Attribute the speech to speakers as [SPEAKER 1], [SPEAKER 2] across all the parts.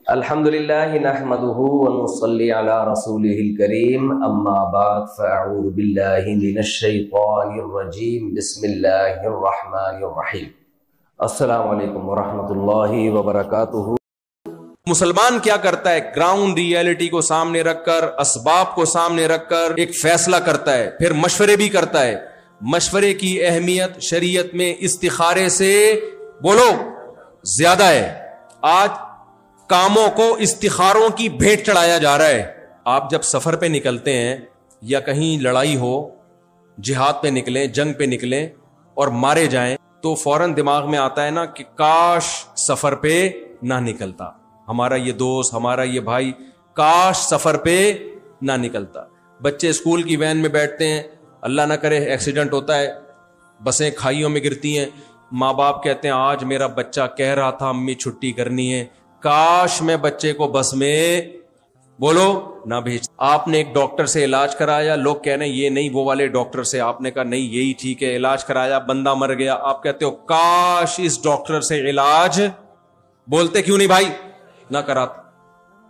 [SPEAKER 1] الحمدللہ نحمدہ ونصلی علی رسولہ الکریم اما بعد فاعوذ باللہ من الشیطان الرجیم بسم اللہ الرحمن الرحیم۔ السلام علیکم ورحمۃ اللہ وبرکاتہ۔
[SPEAKER 2] مسلمان کیا کرتا ہے؟ گراؤنڈ ریئلٹی کو سامنے رکھ کر، اسباب کو سامنے رکھ کر ایک فیصلہ کرتا ہے، پھر مشورے بھی کرتا ہے۔ مشورے کی اہمیت شریعت میں استخارے سے بولو زیادہ ہے۔ آج کاموں کو استخاروں کی بھیٹ چڑھایا جا رہا ہے۔ آپ جب سفر پہ نکلتے ہیں یا کہیں لڑائی ہو، جہاد پہ نکلیں، جنگ پہ نکلیں اور مارے جائیں تو فوراً دماغ میں آتا ہے نا کہ کاش سفر پہ نہ نکلتا، ہمارا یہ دوست، ہمارا یہ بھائی، کاش سفر پہ نہ نکلتا۔ بچے اسکول کی وین میں بیٹھتے ہیں، اللہ نہ کرے ایکسیڈنٹ ہوتا ہے، بسیں کھائیوں میں گرتی ہیں، ماں باپ کہتے ہیں آج میرا بچہ کہہ رہا تھا امی چھٹی کرنی ہے، کاش میں بچے کو بس میں بولو نہ بھیج۔ آپ نے ایک ڈاکٹر سے علاج کرایا، لوگ کہہ رہے ہیں یہ نہیں وہ والے ڈاکٹر سے، آپ نے کہا نہیں یہی ٹھیک ہے، علاج کرایا، بندہ مر گیا، آپ کہتے ہو کاش اس ڈاکٹر سے علاج بولتے کیوں نہیں بھائی نہ کراتا۔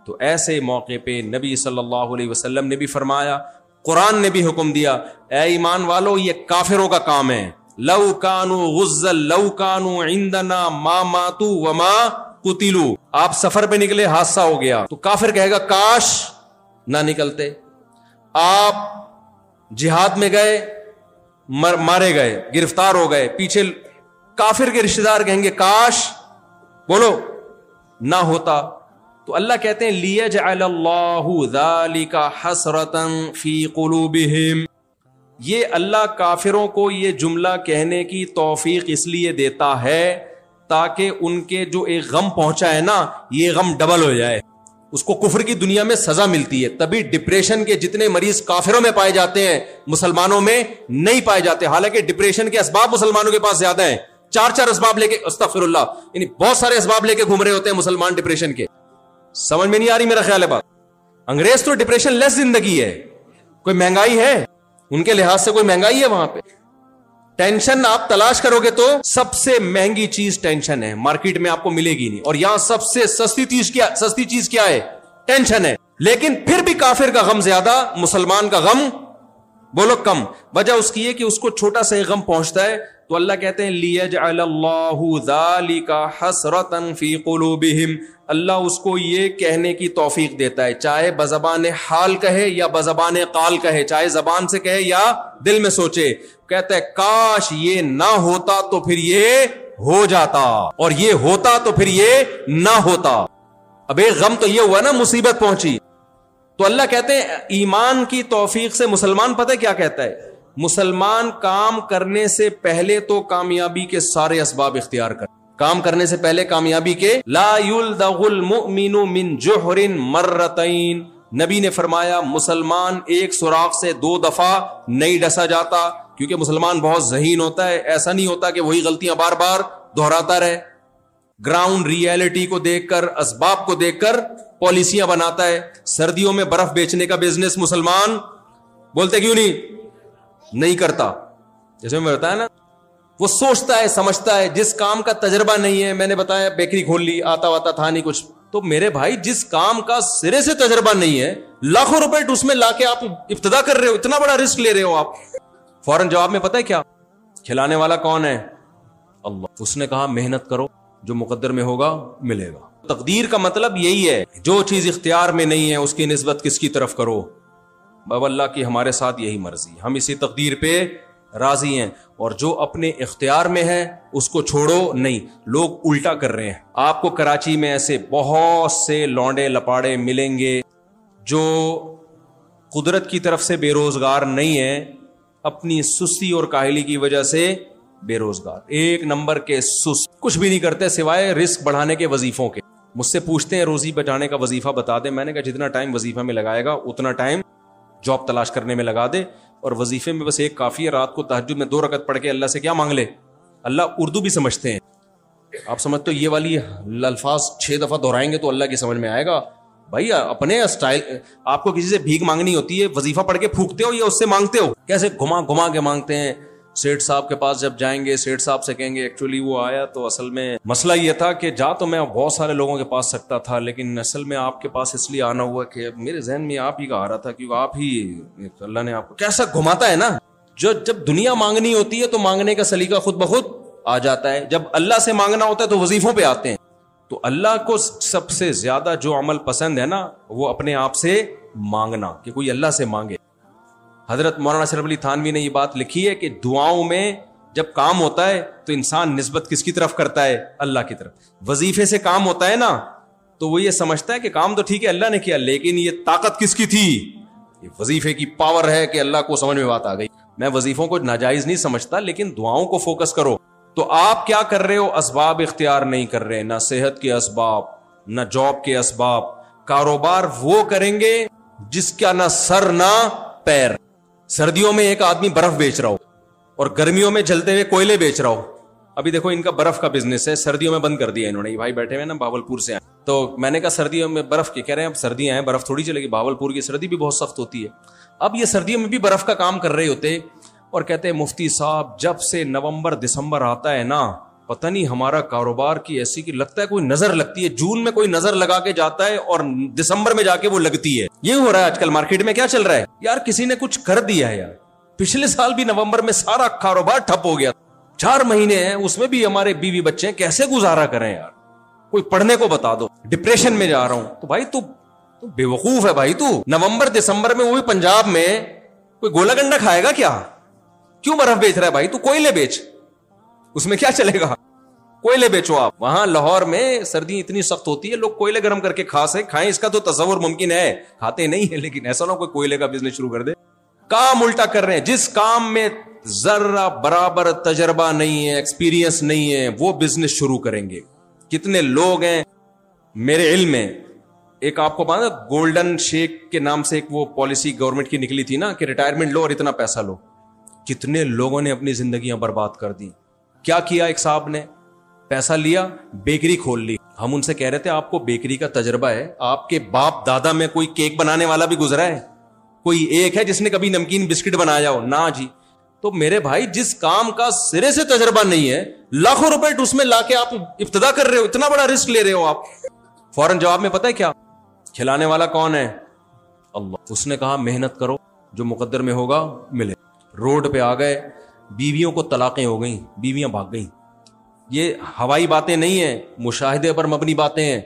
[SPEAKER 2] تو ایسے موقع پہ نبی صلی اللہ علیہ وسلم نے بھی فرمایا، قرآن نے بھی حکم دیا، اے ایمان والو یہ کافروں کا کام ہے۔ لو کانوا غزا لو کانوا عندنا ما ماتوا وما قتلوا۔ آپ سفر پہ نکلے، حادثہ ہو گیا تو کافر کہے گا کاش نہ نکلتے۔ آپ جہاد میں گئے، مارے گئے، گرفتار ہو گئے، پیچھے کافر کے رشتہ دار کہیں گے کاش بولو نہ ہوتا۔ تو اللہ کہتے ہیں لیجعل اللہ ذالک حسرۃ فی قلوبہم، یہ اللہ کافروں کو یہ جملہ کہنے کی توفیق اس لیے دیتا ہے تاکہ ان کے جو ایک غم پہنچا ہے نا یہ غم ڈبل ہو جائے، اس کو کفر کی دنیا میں سزا ملتی ہے۔ تبھی ڈپریشن کے جتنے مریض کافروں میں پائے جاتے ہیں مسلمانوں میں نہیں پائے جاتے، حالانکہ ڈپریشن کے اسباب مسلمانوں کے پاس زیادہ ہیں، چار اسباب لے کے، استغفر اللہ، یعنی بہت سارے اسباب لے کے گھوم رہے ہوتے ہیں مسلمان ڈپریشن کے۔ سمجھ میں نہیں آ رہی میرا خیال ہے بات؟ انگریز تو ڈپریشن لیس زندگی ہے، کوئی مہنگائی ہے ان کے لحاظ سے، کوئی مہنگائی ہے وہاں پہ؟ ٹینشن آپ تلاش کرو گے تو سب سے مہنگی چیز ٹینشن ہے، مارکیٹ میں آپ کو ملے گی نہیں، اور یہاں سب سے سستی چیز کیا ہے؟ ٹینشن ہے۔ لیکن پھر بھی کافر کا غم زیادہ، مسلمان کا غم بولو کم۔ وجہ اس کی ہے کہ اس کو چھوٹا سا غم پہنچتا ہے، تو اللہ کہتے ہیں لیجعل اللہ ذالک حسرۃ فی قلوبہم، اللہ اس کو یہ کہنے کی توفیق دیتا ہے، چاہے بزبان حال کہے یا بزبان قال کہے، چاہے زبان سے کہے یا دل میں سوچے، کہتا ہے کاش یہ نہ ہوتا تو پھر یہ ہو جاتا، اور یہ ہوتا تو پھر یہ نہ ہوتا۔ اب ایک غم تو یہ ہوا نا، مصیبت پہنچی، تو اللہ کہتے ہیں ایمان کی توفیق سے مسلمان پتہ کیا کہتا ہے؟ مسلمان کام کرنے سے پہلے تو کامیابی کے سارے اسباب اختیار کر، کام کرنے سے پہلے کامیابی کے، لا یلدغ المؤمن من جحر مرتین، نبی نے فرمایا مسلمان ایک سوراخ سے 2 دفعہ نہیں ڈسا جاتا، کیونکہ مسلمان بہت ذہین ہوتا ہے، ایسا نہیں ہوتا کہ وہی غلطیاں بار بار دہراتا رہے۔ گراؤنڈ ریئلٹی کو دیکھ کر، اسباب کو دیکھ کر پالیسیاں بناتا ہے۔ سردیوں میں برف بیچنے کا بزنس مسلمان بولتے کیوں نہیں کرتا؟ جیسے میں بتایا نا، وہ سوچتا ہے، سمجھتا ہے، جس کام کا تجربہ نہیں ہے، میں نے بتایا بیکری کھول لی، آتا واتا تھا نہیں کچھ، تو میرے بھائی جس کام کا سرے سے تجربہ نہیں ہے، لاکھوں روپے اس میں لا کے آپ ابتدا کر رہے ہو، اتنا بڑا رسک لے رہے ہو آپ، فوراً جواب میں پتہ ہے کیا؟ کھلانے والا کون ہے؟ اللہ۔ اس نے کہا محنت کرو، جو مقدر میں ہوگا ملے گا۔ تقدیر کا مطلب یہی ہے، جو چیز اختیار میں نہیں ہے اس کی نسبت کس کی طرف کرو؟ بابا اللہ کی ہمارے ساتھ یہی مرضی، ہم اسی تقدیر پہ راضی ہیں، اور جو اپنے اختیار میں ہے اس کو چھوڑو نہیں۔ لوگ الٹا کر رہے ہیں۔ آپ کو کراچی میں ایسے بہت سے لونڈے لپاڑے ملیں گے جو قدرت کی طرف سے بے روزگار نہیں ہیں، اپنی سستی اور کاہلی کی وجہ سے بے روزگار، ایک نمبر کے سست، کچھ بھی نہیں کرتے سوائے رزق بڑھانے کے وظیفوں کے۔ مجھ سے پوچھتے ہیں روزی بچانے کا وظیفہ بتا دیں، میں نے کہا جتنا ٹائم وظیفہ میں لگائے گا اتنا ٹائم جاب تلاش کرنے میں لگا دے، اور وظیفے میں بس ایک کافی ہے، رات کو تہجد میں 2 رکعت پڑھ کے اللہ سے کیا مانگ لے۔ اللہ اردو بھی سمجھتے ہیں، آپ سمجھتے ہو یہ والی الفاظ 6 دفعہ دہرائیں گے تو اللہ کی سمجھ میں آئے گا؟ بھائی اپنے اسٹائل، آپ کو کسی سے بھیک مانگنی ہوتی ہے، وظیفہ پڑھ کے پھونکتے ہو یا اس سے مانگتے ہو؟ کیسے گھما گھما کے مانگتے ہیں، سیٹھ صاحب کے پاس جب جائیں گے, سیٹھ صاحب سے کہیں گے ایکچولی وہ آیا تو اصل میں مسئلہ یہ تھا کہ جا تو میں بہت سارے لوگوں کے پاس سکتا تھا, لیکن اصل میں آپ کے پاس اس لیے آنا ہوا کہ میرے ذہن میں آپ ہی کا آ رہا تھا, کیونکہ آپ ہی, اللہ نے آپ کو کیسا گھماتا ہے نا. جب دنیا مانگنی ہوتی ہے تو مانگنے کا سلیقہ خود بخود آ جاتا ہے, جب اللہ سے مانگنا ہوتا ہے تو وظیفوں پہ آتے ہیں. تو اللہ کو سب سے زیادہ جو عمل پسند ہے نا وہ اپنے آپ سے مانگنا, کہ کوئی اللہ سے مانگے. حضرت مولانا اشرف علی تھانوی نے یہ بات لکھی ہے کہ دعاؤں میں جب کام ہوتا ہے تو انسان نسبت کس کی طرف کرتا ہے؟ اللہ کی طرف. وظیفے سے کام ہوتا ہے نا تو وہ یہ سمجھتا ہے کہ کام تو ٹھیک ہے اللہ نے کیا, لیکن یہ طاقت کس کی تھی؟ یہ وظیفے کی پاور ہے کہ اللہ کو سمجھ میں بات آ گئی. میں وظیفوں کو ناجائز نہیں سمجھتا, لیکن دعاؤں کو فوکس کرو. تو آپ کیا کر رہے ہو؟ اسباب اختیار نہیں کر رہے, نہ صحت کے اسباب, نہ جاب کے اسباب. کاروبار وہ کریں گے جس کا نہ سر نہ پیر. سردیوں میں ایک آدمی برف بیچ رہا ہو اور گرمیوں میں جلتے ہوئے کوئلے بیچ رہا ہو. ابھی دیکھو ان کا برف کا بزنس ہے, سردیوں میں بند کر دیا انہوں نے. یہ بھائی بیٹھے ہوئے نا بھاولپور سے آئے, تو میں نے کہا سردیوں میں برف کے, کہہ رہے ہیں اب سردیاں ہیں برف تھوڑی چلے گی, بھاولپور کی سردی بھی بہت سخت ہوتی ہے. اب یہ سردیوں میں بھی برف کا کام کر رہے ہوتے اور کہتے ہیں مفتی صاحب جب سے نومبر دسمبر آتا ہے نا پتہ نہیں ہمارا کاروبار کی ایسی کہ لگتا ہے کوئی نظر لگتی ہے, جون میں کوئی نظر لگا کے جاتا ہے اور دسمبر میں جا کے وہ لگتی ہے. یہ ہو رہا ہے آج کل مارکیٹ میں. کیا چل رہا ہے یار؟ کسی نے کچھ کر دیا ہے یار. پچھلے سال بھی نومبر میں سارا کاروبار ٹھپ ہو گیا, 4 مہینے ہیں اس میں بھی ہمارے بیوی بچے ہیں, کیسے گزارا کریں یار؟ کوئی پڑھنے کو بتا دو. ڈپریشن میں جا رہا ہوں. تو بھائی تو بے وقوف ہے بھائی. تو نومبر دسمبر میں وہ بھی پنجاب میں کوئی گولا گنڈا کھائے گا کیا؟ کیوں برف بیچ رہا ہے بھائی؟ تو کوئلے بیچ, اس میں کیا چلے گا؟ کوئلے بیچو آپ. وہاں لاہور میں سردی اتنی سخت ہوتی ہے, لوگ کوئلے گرم کر کے کھائیں, اس کا تو تصور ممکن ہے, کھاتے نہیں ہے, لیکن ایسا نہ کوئی کوئلے کا بزنس شروع کر دے. کام الٹا کر رہے ہیں. جس کام میں ذرہ برابر تجربہ نہیں ہے, ایکسپیرینس نہیں ہے, وہ بزنس شروع کریں گے. کتنے لوگ ہیں میرے علم میں, ایک آپ کو پتا ہے گولڈن شیک کے نام سے ایک وہ پالیسی گورنمنٹ کی نکلی تھی نا کہ ریٹائرمنٹ لو اور اتنا پیسہ لو. کتنے لوگوں نے اپنی زندگیاں برباد کر دی. کیا کیا؟ ایک صاحب نے پیسہ لیا, بیکری کھول لی. ہم ان سے کہہ رہے تھے آپ کو بیکری کا تجربہ ہے, آپ کے باپ دادا میں کوئی کیک بنانے والا بھی گزرا ہے؟ کوئی ایک ہے جس نے کبھی نمکین بسکٹ بنایا ہو؟ نہ جی. تو میرے بھائی جس کام کا سرے سے تجربہ نہیں ہے, لاکھوں روپے اس میں لا کے آپ ابتدا کر رہے ہو, اتنا بڑا رسک لے رہے ہو آپ. فوراً جواب میں پتہ ہے کیا؟ کھلانے والا کون ہے؟ اللہ. اس نے کہا محنت کرو, جو مقدر میں ہوگا ملے. روڈ پہ آ گئے, بیویوں کو طلاقیں ہو گئیں, بیویاں بھاگ گئیں. یہ ہوائی باتیں نہیں ہیں, مشاہدے پر مبنی باتیں ہیں.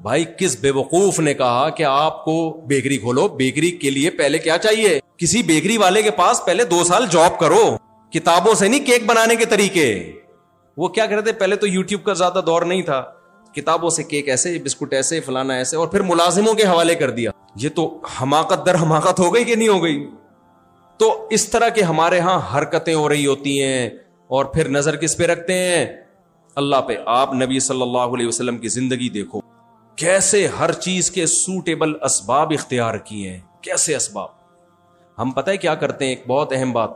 [SPEAKER 2] بھائی کس بے وقوف نے کہا کہ آپ کو بیکری کھولو؟ بیکری کے لیے پہلے کیا چاہیے؟ کسی بیکری والے کے پاس پہلے 2 سال جاب کرو. کتابوں سے نہیں کیک بنانے کے طریقے. وہ کیا کرتے پہلے تو یوٹیوب کا زیادہ دور نہیں تھا, کتابوں سے کیک ایسے, بسکٹ ایسے, فلانا ایسے, اور پھر ملازموں کے حوالے کر دیا. یہ تو حماقت در حماقت ہو گئی کہ نہیں ہو گئی؟ تو اس طرح کے ہمارے ہاں حرکتیں ہو رہی ہوتی ہیں, اور پھر نظر کس پہ رکھتے ہیں؟ اللہ پہ. آپ نبی صلی اللہ علیہ وسلم کی زندگی دیکھو, کیسے ہر چیز کے سوٹیبل اسباب اختیار کیے ہیں. کیسے اسباب. ہم پتہ ہے کیا کرتے ہیں؟ ایک بہت اہم بات,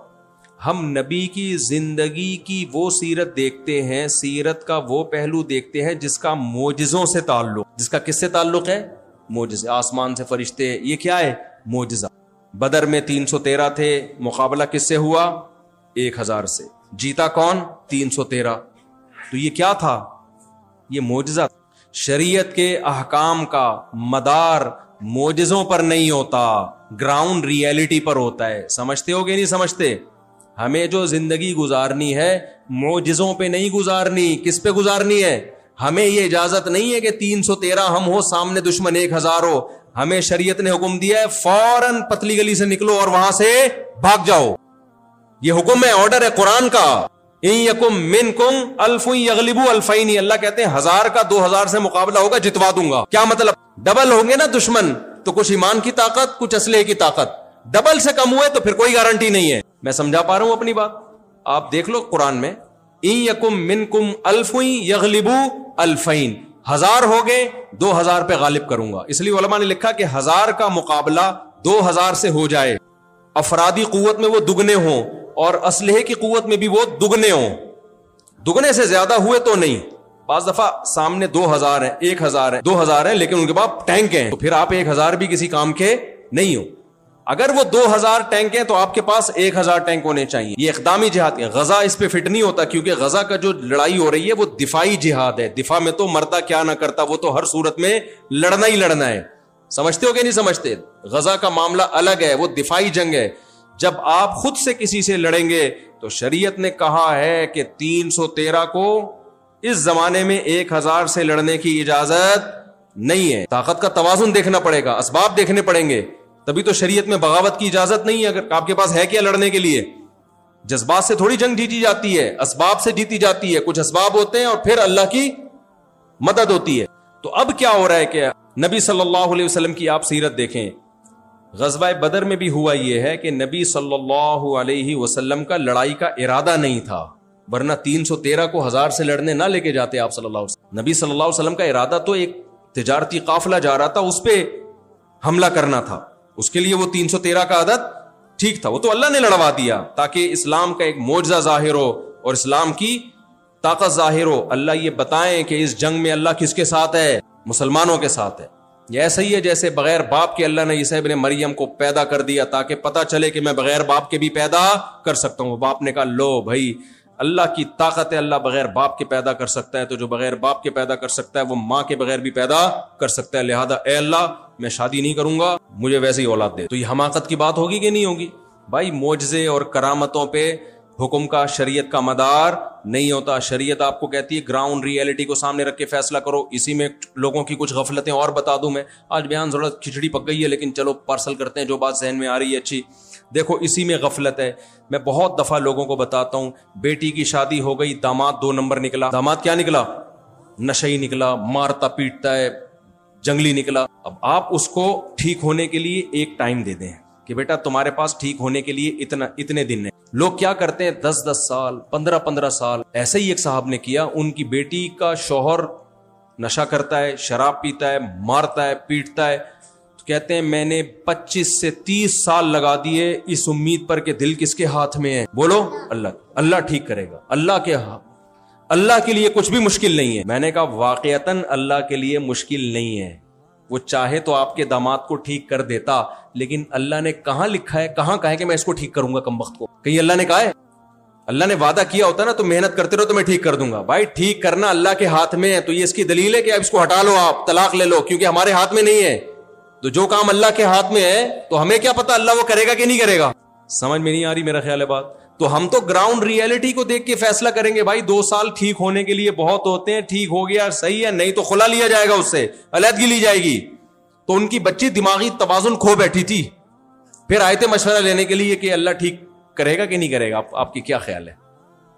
[SPEAKER 2] ہم نبی کی زندگی کی وہ سیرت دیکھتے ہیں, سیرت کا وہ پہلو دیکھتے ہیں جس کا معجزوں سے تعلق, جس کا کس سے تعلق ہے؟ معجزے. آسمان سے فرشتے, یہ کیا ہے؟ معجزہ. بدر میں 313 تھے, مقابلہ کس سے ہوا؟ 1000 سے. جیتا کون؟ 313. تو یہ کیا تھا؟ یہ معجزہ. شریعت کے احکام کا مدار معجزوں پر نہیں ہوتا, گراؤنڈ ریئلٹی پر ہوتا ہے. سمجھتے ہو کہ نہیں سمجھتے؟ ہمیں جو زندگی گزارنی ہے معجزوں پہ نہیں گزارنی. کس پہ گزارنی ہے؟ ہمیں یہ اجازت نہیں ہے کہ 313 ہم ہو, سامنے دشمن 1000 ہو. ہمیں شریعت نے حکم دیا ہے فوراً پتلی گلی سے نکلو اور وہاں سے بھاگ جاؤ. یہ حکم ہے, آرڈر ہے قرآن کا. ان یکم منکم الف یغلبوا الفین. اللہ کہتے ہیں 1000 کا 2000 سے مقابلہ ہوگا, جتوا دوں گا. کیا مطلب؟ ڈبل ہوں گے نا دشمن, تو کچھ ایمان کی طاقت, کچھ اسلحے کی طاقت. ڈبل سے کم ہوئے تو پھر کوئی گارنٹی نہیں ہے. میں سمجھا پا رہا ہوں اپنی بات؟ آپ دیکھ لو قرآن میں, ان یکم منکم الف یغلبوا الفین. 1000 ہو گئے, 2000 پہ غالب کروں گا. اس لیے علماء نے لکھا کہ 1000 کا مقابلہ 2000 سے ہو جائے, افرادی قوت میں وہ دگنے ہوں اور اسلحے کی قوت میں بھی وہ دگنے ہوں. دگنے سے زیادہ ہوئے تو نہیں. بعض دفعہ سامنے 2000 ہیں, 1000 ہیں, 2000 ہیں, لیکن ان کے پاس ٹینک ہیں, تو پھر آپ 1000 بھی کسی کام کے نہیں ہو. اگر وہ 2000 ٹینک ہیں تو آپ کے پاس 1000 ٹینک ہونے چاہیے. یہ اقدامی جہاد ہے. غزہ اس پہ فٹ نہیں ہوتا, کیونکہ غزہ کا جو لڑائی ہو رہی ہے وہ دفاعی جہاد ہے. دفاع میں تو مرتا کیا نہ کرتا, وہ تو ہر صورت میں لڑنا ہی لڑنا ہے. سمجھتے ہو کہ نہیں سمجھتے؟ غزہ کا معاملہ الگ ہے, وہ دفاعی جنگ ہے. جب آپ خود سے کسی سے لڑیں گے تو شریعت نے کہا ہے کہ 313 کو اس زمانے میں 1000 سے لڑنے کی اجازت نہیں ہے. طاقت کا توازن دیکھنا پڑے گا, اسباب دیکھنے پڑیں گے, تبھی تو شریعت میں بغاوت کی اجازت نہیں ہے. اگر آپ کے پاس ہے کیا لڑنے کے لیے؟ جذبات سے تھوڑی جنگ جیتی جاتی ہے, اسباب سے جیتی جاتی ہے. کچھ اسباب ہوتے ہیں اور پھر اللہ کی مدد ہوتی ہے. تو اب کیا ہو رہا ہے کہ نبی صلی اللہ علیہ وسلم کی آپ سیرت دیکھیں. غزوہ بدر میں بھی ہوا یہ ہے کہ نبی صلی اللہ علیہ وسلم کا لڑائی کا ارادہ نہیں تھا, ورنہ 313 کو 1000 سے لڑنے نہ لے کے جاتے آپ صلی اللہ علیہ وسلم. نبی صلی اللہ علیہ وسلم کا ارادہ تو ایک تجارتی قافلہ جا رہا تھا, اس پہ حملہ کرنا تھا. اس کے لیے وہ 313 کا عدد ٹھیک تھا, وہ تو اللہ نے لڑوا دیا تاکہ اسلام کا ایک معجزہ ظاہر ہو اور اسلام کی طاقت ظاہر ہو. اللہ یہ بتائیں کہ اس جنگ میں اللہ کس کے ساتھ ہے؟ مسلمانوں کے ساتھ ہے. یہ ایسا ہی ہے جیسے بغیر باپ کے اللہ نے عیسیٰ ابن مریم کو پیدا کر دیا تاکہ پتہ چلے کہ میں بغیر باپ کے بھی پیدا کر سکتا ہوں. باپ نے کہا لو بھائی اللہ کی طاقت ہے, اللہ بغیر باپ کے پیدا کر سکتا ہے, تو جو بغیر باپ کے پیدا کر سکتا ہے وہ ماں کے بغیر بھی پیدا کر سکتا ہے. لہذا اے اللہ میں شادی نہیں کروں گا, مجھے ویسے ہی اولاد دے. تو یہ حماقت کی بات ہوگی کہ نہیں ہوگی؟ بھائی معجزے اور کرامتوں پہ حکم کا شریعت کا مدار نہیں ہوتا. شریعت آپ کو کہتی ہے گراؤنڈ ریئلٹی کو سامنے رکھ کے فیصلہ کرو. اسی میں لوگوں کی کچھ غفلتیں اور بتا دوں میں. آج بیان تھوڑا کھچڑی پک گئی ہے لیکن چلو پارسل کرتے ہیں جو بات ذہن میں آ رہی ہے اچھی. دیکھو اسی میں غفلت ہے. میں بہت دفعہ لوگوں کو بتاتا ہوں, بیٹی کی شادی ہو گئی, داماد 2 نمبر نکلا. داماد کیا نکلا؟ نشئی نکلا, مارتا پیٹتا ہے, جنگلی نکلا. اب آپ اس کو ٹھیک ہونے کے لیے ایک ٹائم دے دیں کہ بیٹا تمہارے پاس ٹھیک ہونے کے لیے اتنے دن ہیں. لوگ کیا کرتے ہیں 10 سال 15 سال. ایسے ہی ایک صاحب نے کیا, ان کی بیٹی کا شوہر نشہ کرتا ہے, شراب پیتا ہے, مارتا ہے, پیٹتا ہے. تو کہتے ہیں میں نے 25 سے 30 سال لگا دیے اس امید پر کہ دل کس کے ہاتھ میں ہے؟ بولو اللہ ٹھیک کرے گا. اللہ کے لیے کچھ بھی مشکل نہیں ہے. میں نے کہا واقعتاً اللہ کے لیے مشکل نہیں ہے. وہ چاہے تو آپ کے داماد کو ٹھیک کر دیتا, لیکن اللہ نے کہاں لکھا ہے, کہاں کہا ہے کہ میں اس کو ٹھیک کروں گا کمبخت کو؟ کہیں اللہ نے کہا ہے؟ اللہ نے وعدہ کیا ہوتا نا تو محنت کرتے رہو تو میں ٹھیک کر دوں گا. بھائی ٹھیک کرنا اللہ کے ہاتھ میں ہے. تو یہ اس کی دلیل ہے کہ اب اس کو ہٹا لو, آپ طلاق لے لو, کیونکہ ہمارے ہاتھ میں نہیں ہے. تو جو کام اللہ کے ہاتھ میں ہے تو ہمیں کیا پتا اللہ وہ کرے گا کہ نہیں کرے گا. سمجھ میں نہیں آ رہی میرا خیال ہے بات. تو ہم تو گراؤنڈ ریئلٹی کو دیکھ کے فیصلہ کریں گے. بھائی 2 سال ٹھیک ہونے کے لیے بہت ہوتے ہیں, ٹھیک ہو گیا صحیح ہے, نہیں تو خلا لیا جائے گا, اس سے علیحدگی لی جائے گی. تو ان کی بچی دماغی توازن کھو بیٹھی تھی, پھر آئے تھے مشورہ لینے کے لیے کہ اللہ ٹھیک کرے گا کہ نہیں کرے گا. آپ کی کیا خیال ہے؟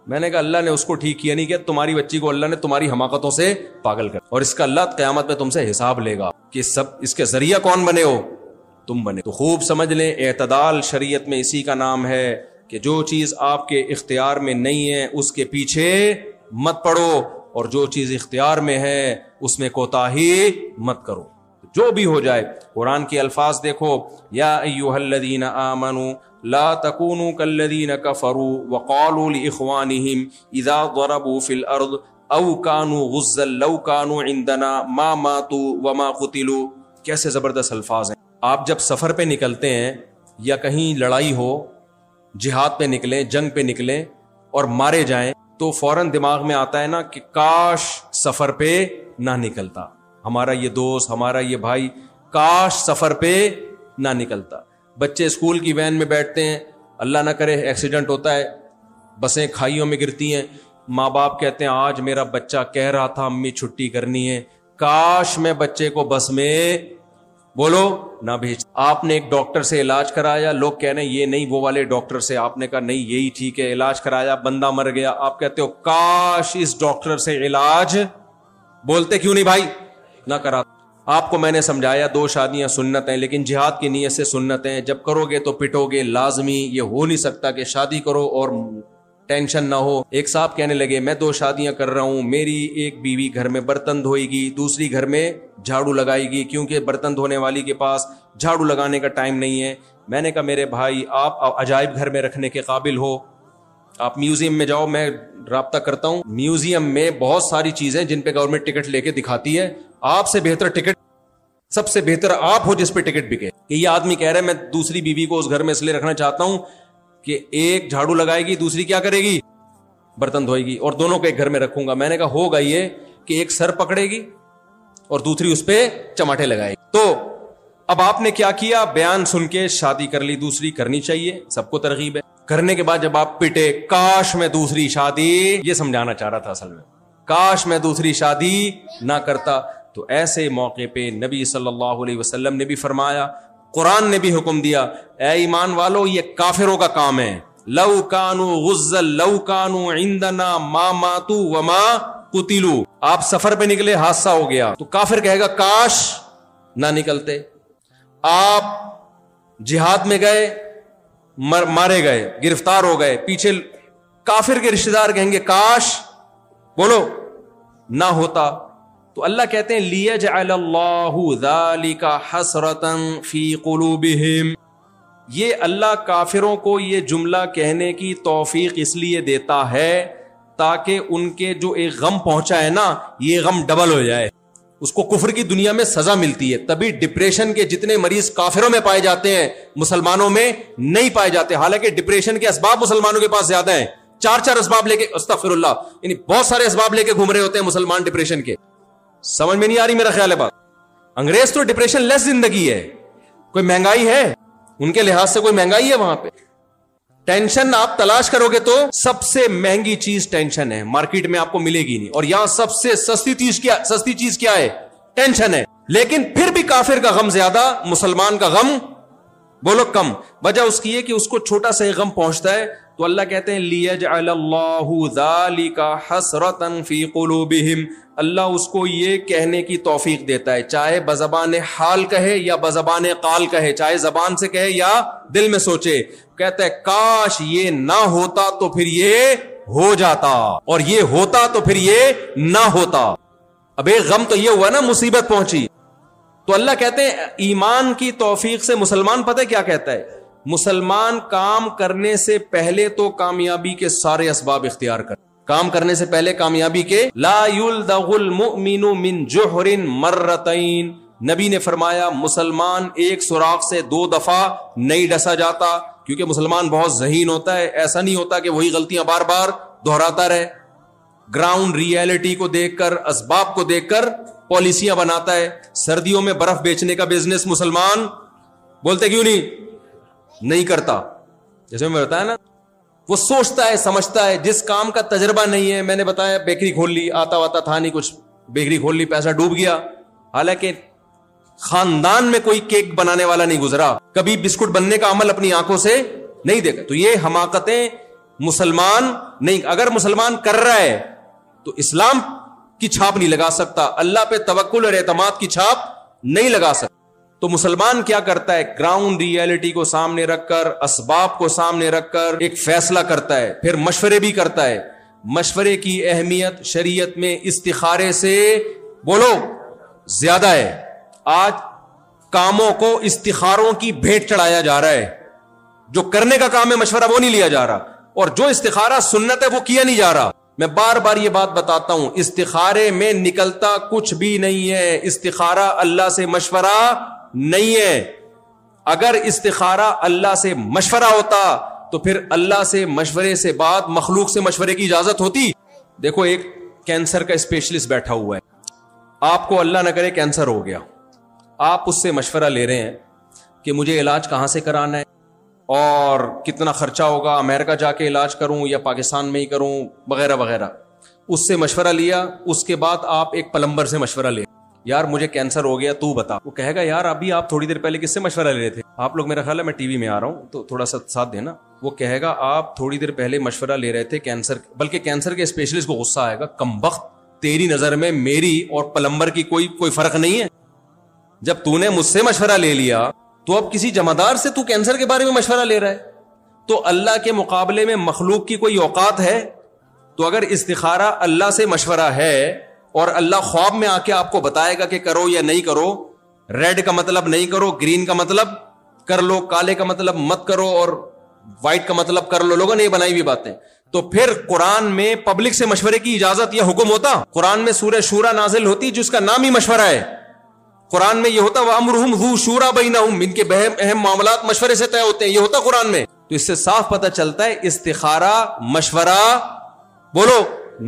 [SPEAKER 2] میں نے کہا اللہ نے اس کو ٹھیک کیا نہیں کیا, تمہاری بچی کو اللہ نے تمہاری حماقتوں سے پاگل کر, اور اس کا اللہ قیامت میں تم سے حساب لے گا کہ سب اس کے ذریعہ کون بنے ہو؟ تم بنے. تو خوب سمجھ لیں, اعتدال شریعت میں اسی کا نام ہے کہ جو چیز آپ کے اختیار میں نہیں ہے اس کے پیچھے مت پڑو, اور جو چیز اختیار میں ہے اس میں کوتاہی مت کرو. جو بھی ہو جائے. قرآن کے الفاظ دیکھو, یا ایھا الذین آمنوا لا تکونوا کالذین کفروا وقالوا لاخوانہم اذا ضربوا فی الارض او کانوا غزا لو کانوا عندنا ما ماتوا وما قتلوا. کیسے زبردست الفاظ ہیں. آپ جب سفر پہ نکلتے ہیں یا کہیں لڑائی ہو, جہاد پہ نکلیں, جنگ پہ نکلیں اور مارے جائیں, تو فوراً دماغ میں آتا ہے نا کہ کاش سفر پہ نہ نکلتا, ہمارا یہ دوست, ہمارا یہ بھائی, کاش سفر پہ نہ نکلتا. بچے اسکول کی وین میں بیٹھتے ہیں, اللہ نہ کرے ایکسیڈنٹ ہوتا ہے, بسیں کھائیوں میں گرتی ہیں, ماں باپ کہتے ہیں آج میرا بچہ کہہ رہا تھا امی چھٹی کرنی ہے, کاش میں بچے کو بس میں بولو نہ بھیج. آپ نے ایک ڈاکٹر سے علاج کرایا, لوگ کہہ رہے ہیں یہ نہیں وہ والے ڈاکٹر سے, آپ نے کہا نہیں یہی ٹھیک ہے, علاج کرایا, بندہ مر گیا, آپ کہتے ہو کاش اس ڈاکٹر سے علاج, بولتے کیوں نہیں بھائی نہ کرا. آپ کو میں نے سمجھایا 2 شادیاں سنت ہیں, لیکن جہاد کی نیت سے سنت ہیں. جب کرو گے تو پٹو گے لازمی. یہ ہو نہیں سکتا کہ شادی کرو اور ٹینشن نہ ہو. ایک صاحب کہنے لگے میں 2 شادیاں کر رہا ہوں, میری ایک بیوی گھر میں برتن دھوئے گی, دوسری گھر میں جھاڑو لگائے گی, کیونکہ برتن دھونے والی کے پاس جھاڑو لگانے کا ٹائم نہیں ہے. میں نے کہا میرے بھائی آپ عجائب گھر میں رکھنے کے قابل ہو, آپ میوزیم میں جاؤ, میں رابطہ کرتا ہوں, میوزیم میں بہت ساری چیزیں جن پہ گورنمنٹ ٹکٹ لے کے دکھاتی ہے, آپ سے بہتر ٹکٹ سب سے بہتر آپ ہو جس پہ ٹکٹ بکے. کہ یہ آدمی کہہ رہا ہے میں دوسری بیوی کو اس گھر میں اس لیے رکھنا چاہتا ہوں کہ ایک جھاڑو لگائے گی, دوسری کیا کرے گی, برتن دھوئے گی, اور دونوں کو ایک گھر میں رکھوں گا. میں نے کہا ہوگا یہ کہ ایک سر پکڑے گی اور دوسری اس پہ چماٹے لگائے گی. تو اب آپ نے کیا کیا, بیان سن کے شادی کر لی. دوسری کرنی چاہیے, سب کو ترغیب ہے. کرنے کے بعد جب آپ پٹے, کاش میں دوسری شادی, یہ سمجھانا چاہ رہا تھا اصل میں, کاش میں دوسری شادی نہ کرتا. تو ایسے موقع پہ نبی صلی اللہ علیہ وسلم نے بھی فرمایا, قرآن نے بھی حکم دیا, اے ایمان والو یہ کافروں کا کام ہے. لو کانوا غزل لو کانوا عندنا ما ماتوا وما قتلوا. آپ سفر پہ نکلے, حادثہ ہو گیا, تو کافر کہے گا کاش نہ نکلتے. آپ جہاد میں گئے, مارے گئے, گرفتار ہو گئے, پیچھے کافر کے رشتہ دار کہیں گے کاش بولو نہ ہوتا. تو اللہ کہتے ہیں لیجعل اللہ ذالک حسرۃ فی قلوبہم. یہ اللہ کافروں کو یہ جملہ کہنے کی توفیق اس لیے دیتا ہے تاکہ ان کے جو ایک غم پہنچا ہے نا, یہ غم ڈبل ہو جائے. اس کو کفر کی دنیا میں سزا ملتی ہے. تبھی ڈپریشن کے جتنے مریض کافروں میں پائے جاتے ہیں مسلمانوں میں نہیں پائے جاتے. حالانکہ ڈپریشن کے اسباب مسلمانوں کے پاس زیادہ ہیں, 4 اسباب لے کے, استغفر اللہ, یعنی بہت سارے اسباب لے کے گھوم رہے ہوتے ہیں مسلمان ڈپریشن کے. سمجھ میں نہیں آ رہی میرا خیال ہے بات. انگریز تو ڈپریشن لیس زندگی ہے. کوئی مہنگائی ہے ان کے لحاظ سے, کوئی مہنگائی ہے وہاں پہ. ٹینشن آپ تلاش کرو گے تو سب سے مہنگی چیز ٹینشن ہے, مارکیٹ میں آپ کو ملے گی نہیں. اور یہاں سب سے سستی چیز کیا ہے, ٹینشن ہے. لیکن پھر بھی کافر کا غم زیادہ, مسلمان کا غم بولو کم. وجہ اس کی ہے کہ اس کو چھوٹا سا غم پہنچتا ہے. تو اللہ کہتے ہیں لیجعل اللہ ذالک حسرۃ فی قلوبہم. اللہ اس کو یہ کہنے کی توفیق دیتا ہے, چاہے بزبان حال کہے یا بزبان قال کہے, چاہے زبان سے کہے یا دل میں سوچے. کہتا ہے کاش یہ نہ ہوتا تو پھر یہ ہو جاتا, اور یہ ہوتا تو پھر یہ نہ ہوتا. اب ایک غم تو یہ ہوا نا, مصیبت پہنچی. تو اللہ کہتے ہیں ایمان کی توفیق سے مسلمان پتہ کیا کہتا ہے, مسلمان کام کرنے سے پہلے تو کامیابی کے سارے اسباب اختیار کر. کام کرنے سے پہلے کامیابی کے, لا یلدغ المؤمن من جحر مرتین. نبی نے فرمایا مسلمان ایک سوراخ سے 2 دفعہ نہیں ڈسا جاتا, کیونکہ مسلمان بہت ذہین ہوتا ہے. ایسا نہیں ہوتا کہ وہی غلطیاں بار بار دہراتا رہے. گراؤنڈ ریئلٹی کو دیکھ کر, اسباب کو دیکھ کر پالیسیاں بناتا ہے. سردیوں میں برف بیچنے کا بزنس مسلمان بولتے کیوں نہیں کرتا. جیسے میں بتایا نا, وہ سوچتا ہے, سمجھتا ہے. جس کام کا تجربہ نہیں ہے, میں نے بتایا بیکری کھول لی, آتا تھا نہیں کچھ, بیکری کھول لی, پیسہ ڈوب گیا. حالانکہ خاندان میں کوئی کیک بنانے والا نہیں گزرا, کبھی بسکٹ بننے کا عمل اپنی آنکھوں سے نہیں دیکھا. تو یہ حماقتیں مسلمان نہیں. اگر مسلمان کر رہا ہے تو اسلام کی چھاپ نہیں لگا سکتا, اللہ پہ توکل اور اعتماد کی چھاپ نہیں لگا سکتا. تو مسلمان کیا کرتا ہے, گراؤنڈ ریئلٹی کو سامنے رکھ کر, اسباب کو سامنے رکھ کر ایک فیصلہ کرتا ہے, پھر مشورے بھی کرتا ہے. مشورے کی اہمیت شریعت میں استخارے سے بولو زیادہ ہے. آج کاموں کو استخاروں کی بھیٹ چڑھایا جا رہا ہے. جو کرنے کا کام ہے مشورہ وہ نہیں لیا جا رہا, اور جو استخارہ سنت ہے وہ کیا نہیں جا رہا. میں بار بار یہ بات بتاتا ہوں, استخارے میں نکلتا کچھ بھی نہیں ہے. استخارہ اللہ سے مشورہ نہیں ہے. اگر استخارہ اللہ سے مشورہ ہوتا تو پھر اللہ سے مشورے سے بعد مخلوق سے مشورے کی اجازت ہوتی. دیکھو ایک کینسر کا اسپیشلسٹ بیٹھا ہوا ہے, آپ کو اللہ نہ کرے کینسر ہو گیا, آپ اس سے مشورہ لے رہے ہیں کہ مجھے علاج کہاں سے کرانا ہے اور کتنا خرچہ ہوگا, امریکہ جا کے علاج کروں یا پاکستان میں ہی کروں وغیرہ وغیرہ. اس سے مشورہ لیا, اس کے بعد آپ ایک پلمبر سے مشورہ لے, یار مجھے کینسر ہو گیا تو بتا. وہ کہے گا یار ابھی آپ تھوڑی دیر پہلے کس سے مشورہ لے رہے تھے, آپ لوگ میرا خیال ہے میں ٹی وی میں آ رہا ہوں تو تھوڑا سا ساتھ دینا. وہ کہے گا آپ تھوڑی دیر پہلے مشورہ لے رہے تھے کینسر, بلکہ کینسر کے اسپیشلسٹ کو غصہ آئے گا, کمبخت تیری نظر میں میری اور پلمبر کی کوئی فرق نہیں ہے. جب تو نے مجھ سے مشورہ لے لیا تو اب کسی جمعدار سے تو کینسر کے بارے میں مشورہ لے رہا ہے. تو اللہ کے مقابلے میں مخلوق کی کوئی اوقات ہے؟ تو اگر استخارہ اللہ سے مشورہ ہے اور اللہ خواب میں آ کے آپ کو بتائے گا کہ کرو یا نہیں کرو, ریڈ کا مطلب نہیں کرو, گرین کا مطلب کر لو, کالے کا مطلب مت کرو اور وائٹ کا مطلب کر لو, لوگوں نے یہ بنائی ہوئی باتیں. تو پھر قرآن میں پبلک سے مشورے کی اجازت یا حکم ہوتا؟ قرآن میں سورہ شورا نازل ہوتی جس کا نام ہی مشورہ ہے. قرآن میں یہ ہوتا وَأَمْرُهُمْ ذُو شُورَى بَيْنَهُمْ، ان کے اہم معاملات مشورے سے طے ہوتے ہیں، یہ ہوتا قرآن میں. تو اس سے صاف پتہ چلتا ہے استخارہ مشورہ بولو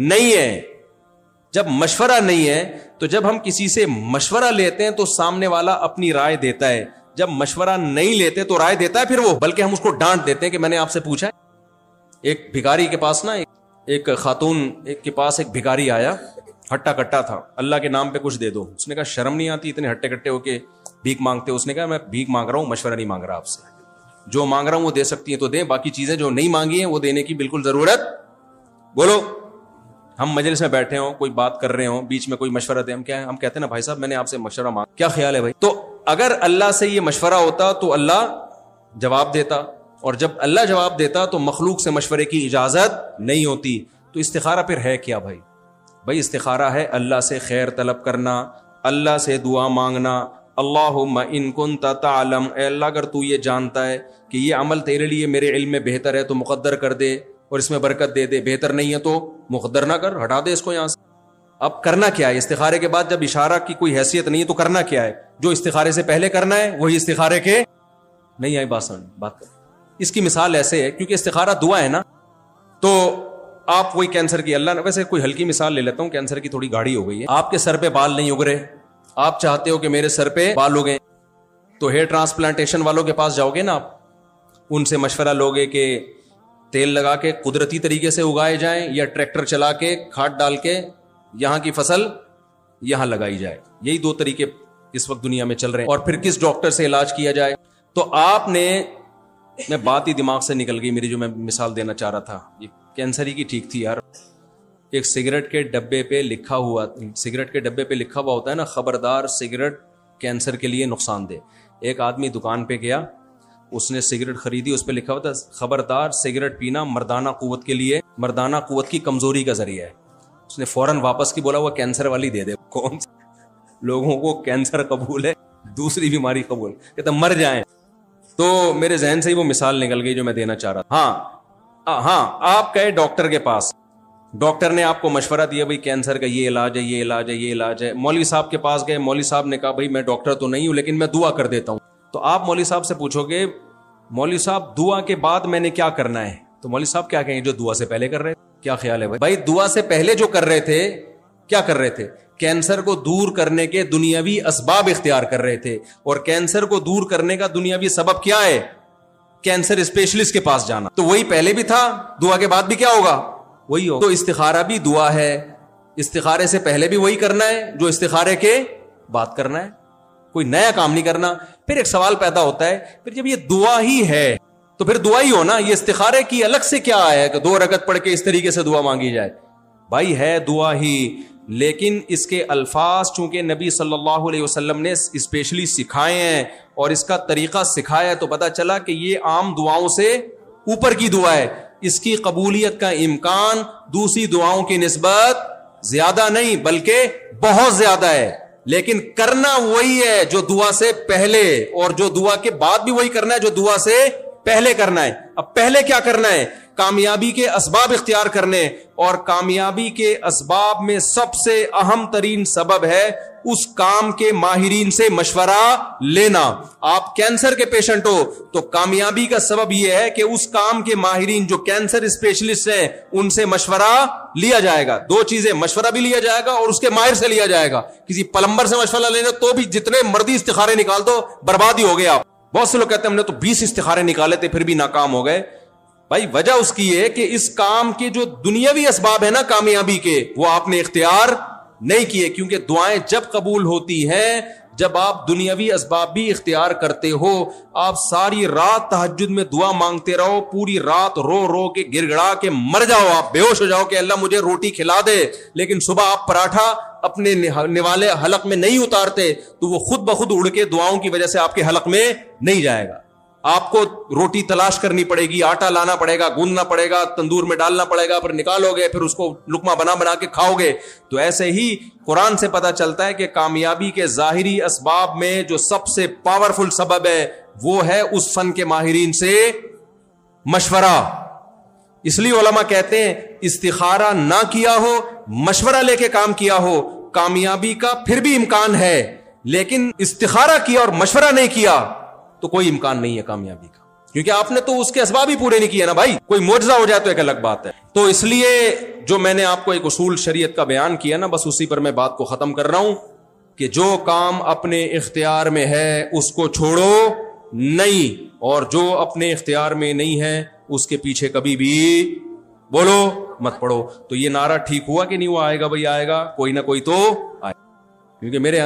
[SPEAKER 2] نہیں ہے. جب مشورہ نہیں ہے تو جب ہم کسی سے مشورہ لیتے ہیں تو سامنے والا اپنی رائے دیتا ہے، جب مشورہ نہیں لیتے تو رائے دیتا ہے پھر وہ، بلکہ ہم اس کو ڈانٹ دیتے ہیں کہ میں نے آپ سے پوچھا. ایک بھکاری کے پاس نا ایک خاتون کے پاس ایک بھکاری آیا، ہٹا کٹا تھا، اللہ کے نام پہ کچھ دے دو. اس نے کہا شرم نہیں آتی اتنے ہٹے کٹے ہو کے بھیک مانگتے ہو؟ اس نے کہا میں بھیک مانگ رہا ہوں، مشورہ نہیں مانگ رہا آپ سے، جو مانگ رہا ہوں وہ دے سکتی ہیں تو دیں، باقی چیزیں جو نہیں مانگی ہیں وہ دینے کی بالکل ضرورت. بولو ہم مجلس میں بیٹھے ہوں، کوئی بات کر رہے ہوں، بیچ میں کوئی مشورہ دے، ہم کیا ہے، ہم کہتے ہیں نا بھائی صاحب میں نے آپ سے مشورہ مانگا، کیا خیال ہے بھائی؟ تو اگر اللہ سے یہ مشورہ ہوتا تو اللہ جواب دیتا، اور جب اللہ جواب دیتا تو مخلوق سے مشورے کی اجازت نہیں ہوتی. تو استخارہ پھر ہے کیا بھائی؟ بھائی استخارہ ہے اللہ سے خیر طلب کرنا، اللہ سے دعا مانگنا. اللہم ان کنت تعلم، اے اللہ اگر تو یہ جانتا ہے کہ یہ عمل تیرے لیے میرے علم میں بہتر ہے تو مقدر کر دے اور اس میں برکت دے دے، بہتر نہیں ہے تو مقدر نہ کر، ہٹا دے اس کو یہاں سے. اب کرنا کیا ہے استخارے کے بعد؟ جب اشارہ کی کوئی حیثیت نہیں ہے تو کرنا کیا ہے؟ جو استخارے سے پہلے کرنا ہے وہی استخارے کے نہیں آئی بات کر. اس کی مثال ایسے ہے، کیونکہ استخارہ دعا ہے نا، تو آپ کوئی کینسر کی، اللہ نے ویسے کوئی ہلکی مثال لے لیتا ہوں، کینسر کی تھوڑی گاڑی ہو گئی ہے، آپ کے سر پہ بال نہیں اگ رہے، آپ چاہتے ہو کہ میرے سر پہ بال اگیں، تو ہیئر ٹرانسپلانٹیشن والوں کے پاس جاؤ گے نا، آپ ان سے مشورہ لوگے کہ تیل لگا کے قدرتی طریقے سے اگائے جائیں یا ٹریکٹر چلا کے کھاد ڈال کے یہاں کی فصل یہاں لگائی جائے. یہی دو طریقے اس وقت دنیا میں چل رہے ہیں. اور پھر کس ڈاکٹر سے علاج کیا جائے. تو آپ نے، میں بات ہی دماغ سے نکل گئی میری جو میں مثال دینا چاہ رہا تھا، یہ کینسر ہی کی ٹھیک تھی یار. ایک سگریٹ کے ڈبے پہ لکھا ہوا، سگریٹ کے ڈبے پہ لکھا ہوا ہوتا ہے نا، خبردار سگریٹ کینسر کے لیے نقصان دہ. ایک آدمی دکان پہ گیا، اس نے سگریٹ خریدی، اس پہ لکھا ہوا تھا خبردار سگریٹ پینا مردانہ قوت کے لیے، مردانہ قوت کی کمزوری کا ذریعہ ہے. اس نے فوراً واپس کی بولا وہ کینسر والی دے دے. کون لوگوں کو کینسر قبول ہے، دوسری بیماری قبول، کہتا مر جائیں. تو میرے ذہن سے ہی وہ مثال نکل گئی جو میں دینا چاہ رہا تھا. ہاں آپ گئے ڈاکٹر کے پاس، ڈاکٹر نے آپ کو مشورہ دیا بھائی کینسر کا یہ علاج ہے، یہ علاج ہے، یہ علاج ہے. مولوی صاحب کے پاس گئے، مولوی صاحب نے کہا بھائی میں ڈاکٹر تو نہیں ہوں لیکن میں دعا کر دیتا ہوں. تو آپ مولوی صاحب سے پوچھو گے مولوی صاحب دعا کے بعد میں نے کیا کرنا ہے، تو مولوی صاحب کیا کہیں گے جو دعا سے پہلے کر رہے تھے. کیا خیال ہے بھائی؟ دعا سے پہلے جو کر رہے تھے کیا کر رہے تھے؟ کینسر کو دور کرنے کے دنیاوی اسباب اختیار کر رہے تھے. اور کینسر کو دور کرنے کا دنیاوی سبب کیا ہے؟ کینسر اسپیشلسٹ کے پاس جانا. تو وہی پہلے بھی تھا، دعا کے بعد بھی کیا ہوگا؟ وہی ہوگا. تو استخارہ بھی دعا ہے، استخارے سے پہلے بھی وہی کرنا ہے جو استخارے کے بعد کرنا ہے، کوئی نیا کام نہیں کرنا. پھر ایک سوال پیدا ہوتا ہے، پھر جب یہ دعا ہی ہے تو پھر دعا ہی ہو نا، یہ استخارے کی الگ سے کیا ہے کہ 2 رکعت پڑھ کے اس طریقے سے دعا مانگی جائے؟ بھائی ہے دعا ہی، لیکن اس کے الفاظ چونکہ نبی صلی اللہ علیہ وسلم نے اسپیشلی سکھائے ہیں اور اس کا طریقہ سکھایا ہے، تو پتا چلا کہ یہ عام دعاؤں سے اوپر کی دعا ہے. اس کی قبولیت کا امکان دوسری دعاؤں کی نسبت زیادہ نہیں بلکہ بہت زیادہ ہے. لیکن کرنا وہی ہے جو دعا سے پہلے، اور جو دعا کے بعد بھی وہی کرنا ہے جو دعا سے پہلے کرنا ہے. اب پہلے کیا کرنا ہے؟ کامیابی کے اسباب اختیار کرنے، اور کامیابی کے اسباب میں سب سے اہم ترین سبب ہے اس کام کے ماہرین سے مشورہ لینا. آپ کینسر کے پیشنٹ ہو تو کامیابی کا سبب یہ ہے کہ اس کام کے ماہرین جو کینسر اسپیشلسٹ ہیں ان سے مشورہ لیا جائے گا. 2 چیزیں، مشورہ بھی لیا جائے گا اور اس کے ماہر سے لیا جائے گا. کسی پلمبر سے مشورہ لینا تو بھی جتنے مرضی استخارے نکال دو برباد ہی ہو گئے آپ. بہت سے لوگ کہتے ہیں ہم نے تو 20 استخارے نکالے تھے پھر بھی ناکام ہو گئے. بھائی وجہ اس کی ہے کہ اس کام کے جو دنیاوی اسباب ہے نا کامیابی کے، وہ آپ نے اختیار نہیں کیے. کیونکہ دعائیں جب قبول ہوتی ہیں جب آپ دنیاوی اسباب بھی اختیار کرتے ہو. آپ ساری رات تہجد میں دعا مانگتے رہو، پوری رات رو رو کے گر گڑا کے مر جاؤ، آپ بے ہوش ہو جاؤ کہ اللہ مجھے روٹی کھلا دے، لیکن صبح آپ پراٹھا اپنے نوالے حلق میں نہیں اتارتے تو وہ خود بخود اڑ کے دعاؤں کی وجہ سے آپ کے حلق میں نہیں جائے گا. آپ کو روٹی تلاش کرنی پڑے گی، آٹا لانا پڑے گا، گوندنا پڑے گا، تندور میں ڈالنا پڑے گا، پھر نکالو گے، پھر اس کو لقمہ بنا بنا کے کھاؤ گے. تو ایسے ہی قرآن سے پتہ چلتا ہے کہ کامیابی کے ظاہری اسباب میں جو سب سے پاورفل سبب ہے وہ ہے اس فن کے ماہرین سے مشورہ. اس لیے علماء کہتے ہیں استخارہ نہ کیا ہو، مشورہ لے کے کام کیا ہو، کامیابی کا پھر بھی امکان ہے، لیکن استخارہ کیا اور مشورہ نہیں کیا تو کوئی امکان نہیں ہے کامیابی کا، کیونکہ آپ نے تو اس کے اسباب ہی پورے نہیں کیے نا بھائی. کوئی معجزہ ہو جائے تو ایک الگ بات ہے. تو اس لیے جو میں نے آپ کو ایک اصول شریعت کا بیان کیا نا، بس اسی پر میں بات کو ختم کر رہا ہوں کہ جو کام اپنے اختیار میں ہے اس کو چھوڑو نہیں، اور جو اپنے اختیار میں نہیں ہے اس کے پیچھے کبھی بھی بولو مت پڑو. تو یہ نعرہ ٹھیک ہوا کہ نہیں ہوا؟ آئے گا بھائی، آئے گا، کوئی نہ کوئی تو آئے، کیونکہ میرے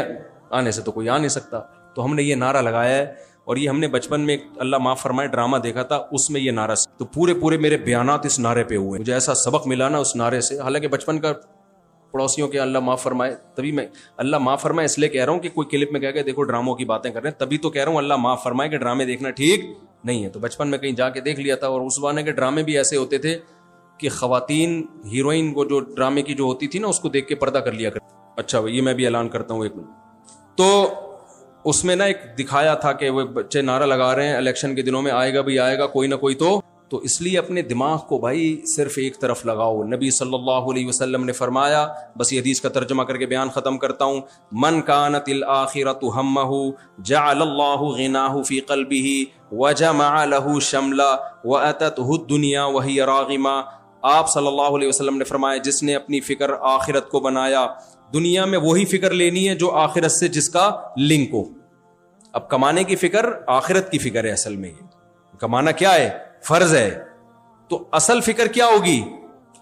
[SPEAKER 2] آنے سے تو کوئی آ نہیں سکتا. تو ہم نے یہ نعرہ لگایا ہے، اور یہ ہم نے بچپن میں اللہ معاف فرمائے ڈرامہ دیکھا تھا، اس میں یہ نعرہ، تو پورے میرے بیانات اس نعرے پہ ہوئے. مجھے ایسا سبق ملا نا اس نعرے سے، حالانکہ بچپن کا پڑوسیوں کے اللہ معاف فرمائے، تبھی میں اللہ معاف فرمائے اس لیے کہہ رہا ہوں کہ کوئی کلپ میں کہہ کے دیکھو ڈراموں کی باتیں کر رہے ہیں، تبھی تو کہہ رہا ہوں اللہ معاف فرمائے کہ ڈرامے دیکھنا ٹھیک نہیں ہے. تو بچپن میں کہیں جا کے دیکھ لیا تھا، اور اس زمانے کے ڈرامے بھی ایسے ہوتے تھے کہ خواتین ہیروئن کو جو ڈرامے کی جو ہوتی تھی نا اس کو دیکھ کے پردہ کر لیا کرتی. اچھا یہ میں بھی اعلان کرتا ہوں ایک منٹ. تو اس میں نا ایک دکھایا تھا کہ وہ بچے نعرہ لگا رہے ہیں الیکشن کے دنوں میں، آئے گا بھی آئے گا، کوئی نہ کوئی تو اس لیے اپنے دماغ کو بھائی صرف ایک طرف لگاؤ. نبی صلی اللہ علیہ وسلم نے فرمایا، بس یہ حدیث کا ترجمہ کر کے بیان ختم کرتا ہوں، من کانت الآخرۃ ہمہ جعل اللہ غناہ فی قلبہ وجمع لہ شملا واتتہ الدنیا وہی راغمہ. آپ صلی اللہ علیہ وسلم نے فرمایا جس نے اپنی فکر آخرت کو بنایا، دنیا میں وہی فکر لینی ہے جو آخرت سے جس کا لنک ہو. اب کمانے کی فکر آخرت کی فکر ہے، اصل میں کمانا کیا ہے؟ فرض ہے. تو اصل فکر کیا ہوگی؟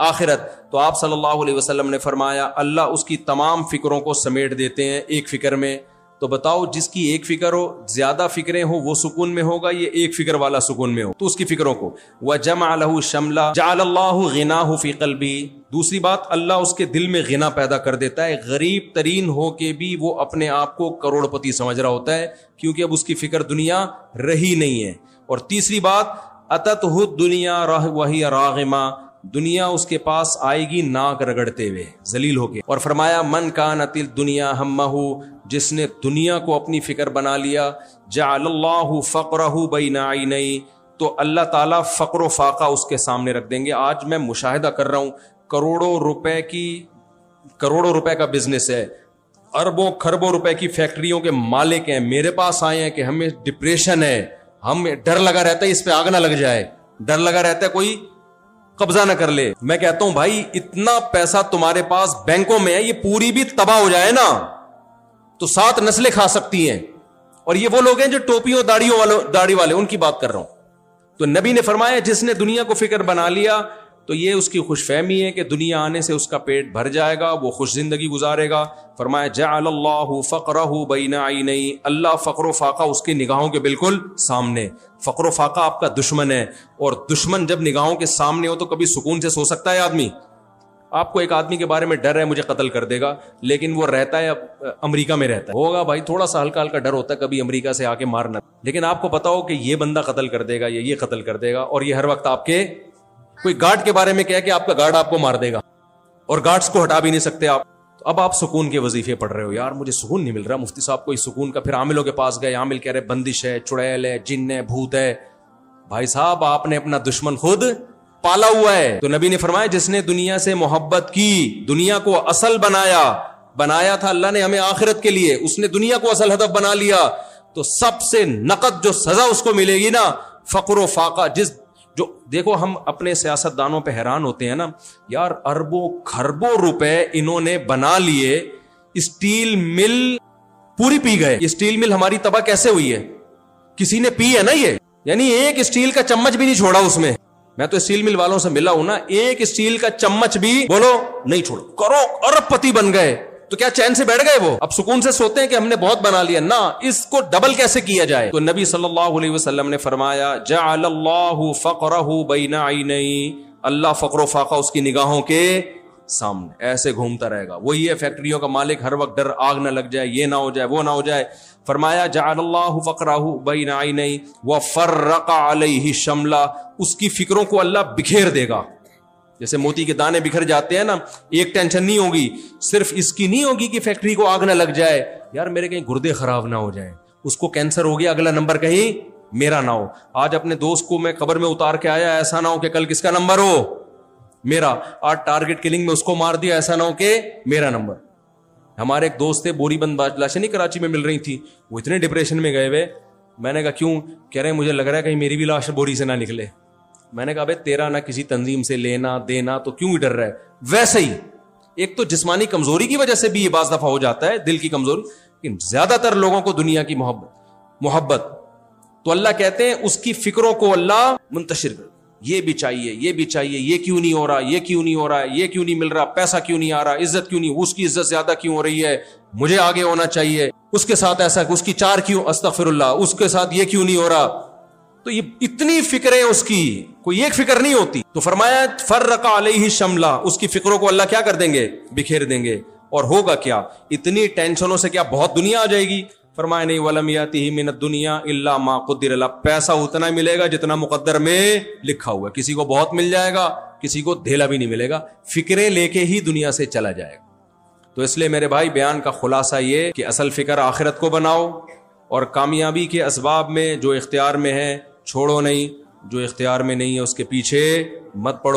[SPEAKER 2] آخرت. تو آپ صلی اللہ علیہ وسلم نے فرمایا اللہ اس کی تمام فکروں کو سمیٹ دیتے ہیں ایک فکر میں. تو بتاؤ جس کی ایک فکر ہو، زیادہ فکریں ہو، وہ سکون میں ہوگا، یہ ایک فکر والا سکون میں ہو. تو اس کی فکروں کو وَجَمَعَ لَهُ شَمْلًا جَعَلَ اللَّهُ غِنَاهُ فِي قَلْبِهِ. دوسری بات، اللہ اس کے دل میں غنا پیدا کر دیتا ہے. غریب ترین ہو کے بھی وہ اپنے آپ کو کروڑ پتی سمجھ رہا ہوتا ہے، کیونکہ اب اس کی فکر دنیا رہی نہیں ہے. اور تیسری بات، أَتَتْهُ الدُّنْيَا وَهِيَ رَاغِمَةٌ، دنیا اس کے پاس آئے گی ناک رگڑتے ہوئے، ذلیل ہو کے. اور فرمایا من کانت الدنیا ہمہ، جس نے دنیا کو اپنی فکر بنا لیا، جعل اللہ فقرہ بین عینیہ، تو اللہ تعالیٰ فقر و فاقہ اس کے سامنے رکھ دیں گے. آج میں مشاہدہ کر رہا ہوں، کروڑوں روپے کا بزنس ہے، اربوں خربوں روپے کی فیکٹریوں کے مالک ہیں، میرے پاس آئے ہیں کہ ہمیں ڈپریشن ہے، ہمیں ڈر لگا رہتا ہے اس پہ آگ نہ لگ جائے، ڈر لگا رہتا ہے کوئی قبضہ نہ کر لے. میں کہتا ہوں بھائی اتنا پیسہ تمہارے پاس بینکوں میں ہے، یہ پوری بھی تباہ ہو جائے نا تو 7 نسلیں کھا سکتی ہیں. اور یہ وہ لوگ ہیں جو ٹوپیوں داڑھی والے، ان کی بات کر رہا ہوں. تو نبی نے فرمایا جس نے دنیا کو فکر بنا لیا تو یہ اس کی خوش فہمی ہے کہ دنیا آنے سے اس کا پیٹ بھر جائے گا، وہ خوش زندگی گزارے گا. فرمایا جعل اللہ فقرہ بین عینیہ، اللہ فقر و فاقہ اس کی نگاہوں کے بالکل سامنے. فقر و فاقہ آپ کا دشمن ہے، اور دشمن جب نگاہوں کے سامنے ہو تو کبھی سکون سے سو سکتا ہے آدمی؟ آپ کو ایک آدمی کے بارے میں ڈر ہے مجھے قتل کر دے گا، لیکن وہ رہتا ہے امریکہ میں رہتا ہے، ہوگا بھائی تھوڑا سا ہلکا ہلکا ڈر ہوتا ہے کبھی امریکہ سے آ کے مارنا، لیکن آپ کو پتا ہو کہ یہ بندہ قتل کر دے گا یا یہ قتل کر دے گا، اور یہ ہر وقت آپ کے کوئی گارڈ کے بارے میں کہہ کہ آپ کا گارڈ آپ کو مار دے گا اور گارڈز کو ہٹا بھی نہیں سکتے آپ. اب آپ سکون کے وظیفے پڑھ رہے ہو، یار مجھے سکون نہیں مل رہا، مفتی صاحب کو سکون کا. پھر عاملوں کے پاس گئے، عامل کہہ رہے بندش ہے، چڑیل ہے، جن ہے، بھوت ہے. بھائی صاحب آپ نے اپنا دشمن خود پالا ہوا ہے. تو نبی نے فرمایا جس نے دنیا سے محبت کی، دنیا کو اصل بنایا تھا اللہ نے ہمیں آخرت کے لیے، اس نے دنیا کو اصل ہدف بنا لیا، تو سب سے نقد جو سزا اس کو ملے گی نا، فقر و فاقہ. جو دیکھو ہم اپنے سیاست دانوں پہ حیران ہوتے ہیں نا، یار اربوں خربوں روپے انہوں نے بنا لیے، اسٹیل مل پوری پی گئے. یہ اسٹیل مل ہماری تباہ کیسے ہوئی ہے؟ کسی نے پی ہے نا یہ، یعنی ایک اسٹیل کا چمچ بھی نہیں چھوڑا اس میں. میں تو اسٹیل مل والوں سے ملا ہوں نا، ایک اسٹیل کا چمچ بھی بولو نہیں چھوڑا، کروڑ ارب پتی بن گئے. تو کیا چین سے بیٹھ گئے وہ؟ اب سکون سے سوتے ہیں کہ ہم نے بہت بنا لیا؟ نہ، اس کو ڈبل کیسے کیا جائے؟ تو نبی صلی اللہ علیہ وسلم نے فرمایا جعل اللہ فقرہ بین عینیہ، اللہ فقر و فاقہ اس کی نگاہوں کے سامنے ایسے گھومتا رہے گا. وہی ہے فیکٹریوں کا مالک، ہر وقت ڈر آگ نہ لگ جائے، یہ نہ ہو جائے، وہ نہ ہو جائے. فرمایا جعل اللہ فقرہ بین عینیہ وفرق علیہ شملا، اس کی فکروں کو اللہ بکھیر دے گا. جیسے موتی کے دانے بکھر جاتے ہیں نا، ایک ٹینشن نہیں ہوگی، صرف اس کی نہیں ہوگی کہ فیکٹری کو آگ نہ لگ جائے، یار میرے کہیں گردے خراب نہ ہو جائیں، اس کو کینسر ہو گیا اگلا نمبر کہیں میرا نہ ہو. آج اپنے دوست کو میں قبر میں اتار کے آیا، ایسا نہ ہو کہ کل کس کا نمبر ہو؟ میرا. آج ٹارگٹ کلنگ میں اس کو مار دیا، ایسا نہ ہو کہ میرا نمبر. ہمارے ایک دوست تھے, بوری بند لاشیں نہیں کراچی میں مل رہی تھی, وہ اتنے ڈپریشن میں گئے ہوئے. میں نے کہا کیوں؟ کہہ رہے ہیں مجھے لگ رہا ہے کہیں میری بھی لاش بوری سے نہ نکلے. میں نے کہا بھائی تیرا نہ کسی تنظیم سے لینا دینا, تو کیوں ہی ڈر رہا ہے؟ ویسے ہی ایک تو جسمانی کمزوری کی وجہ سے بھی یہ بعض دفعہ ہو جاتا ہے, دل کی کمزوری, لیکن زیادہ تر لوگوں کو دنیا کی محبت. تو اللہ کہتے ہیں اس کی فکروں کو اللہ منتشر کر, یہ بھی چاہیے, یہ بھی چاہیے, یہ کیوں نہیں ہو رہا, یہ کیوں نہیں ہو رہا, یہ کیوں نہیں مل رہا, پیسہ کیوں نہیں آ رہا, عزت کیوں نہیں, اس کی عزت زیادہ کیوں ہو رہی ہے, مجھے آگے ہونا چاہیے, اس کے ساتھ ایسا, اس کی 4 کیوں, استغفر اللہ, اس کے ساتھ یہ کیوں نہیں ہو رہا. تو یہ اتنی فکریں اس کی, کوئی ایک فکر نہیں ہوتی. تو فرمایا فرق علیہ شملہ, اس کی فکروں کو اللہ کیا کر دیں گے؟ بکھیر دیں گے. اور ہوگا کیا؟ اتنی ٹینشنوں سے کیا بہت دنیا آ جائے گی؟ فرمایا نہیں, ولم یاتہ من الدنیا الا ما قدر له, پیسہ اتنا ملے گا جتنا مقدر میں لکھا ہوا ہے. کسی کو بہت مل جائے گا, کسی کو دھیلا بھی نہیں ملے گا, فکریں لے کے ہی دنیا سے چلا جائے گا. تو اس لیے میرے بھائی بیان کا خلاصہ یہ کہ اصل فکر آخرت کو بناؤ, اور کامیابی کے اسباب میں جو اختیار میں ہے چھوڑو نہیں, جو اختیار میں نہیں ہے اس کے پیچھے مت پڑو.